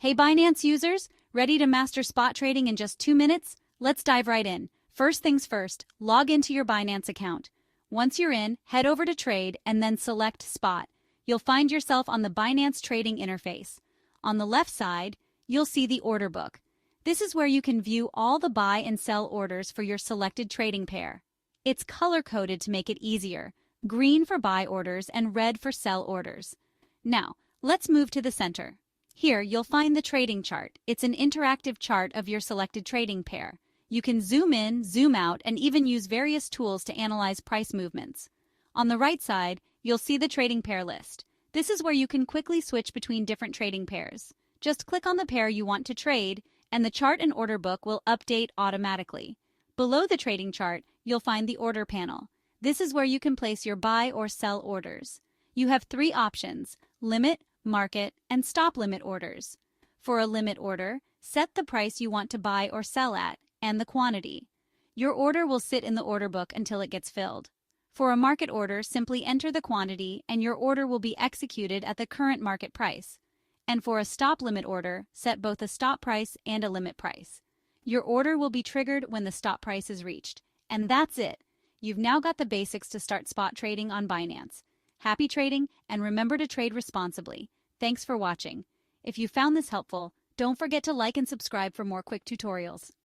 Hey Binance users, ready to master spot trading in just 2 minutes? Let's dive right in. First things first, log into your Binance account. Once you're in, head over to Trade and then select Spot. You'll find yourself on the Binance trading interface. On the left side, you'll see the order book. This is where you can view all the buy and sell orders for your selected trading pair. It's color-coded to make it easier, green for buy orders and red for sell orders. Now, let's move to the center. Here, you'll find the trading chart. It's an interactive chart of your selected trading pair. You can zoom in, zoom out, and even use various tools to analyze price movements. On the right side, you'll see the trading pair list. This is where you can quickly switch between different trading pairs. Just click on the pair you want to trade, and the chart and order book will update automatically. Below the trading chart, you'll find the order panel. This is where you can place your buy or sell orders. You have 3 options: limit, market, and stop limit orders. For a limit order, set the price you want to buy or sell at and the quantity. Your order will sit in the order book until it gets filled. For a market order, simply enter the quantity and your order will be executed at the current market price. And for a stop limit order, set both a stop price and a limit price. Your order will be triggered when the stop price is reached. And that's it. You've now got the basics to start spot trading on Binance. Happy trading, and remember to trade responsibly. Thanks for watching. If you found this helpful, don't forget to like and subscribe for more quick tutorials.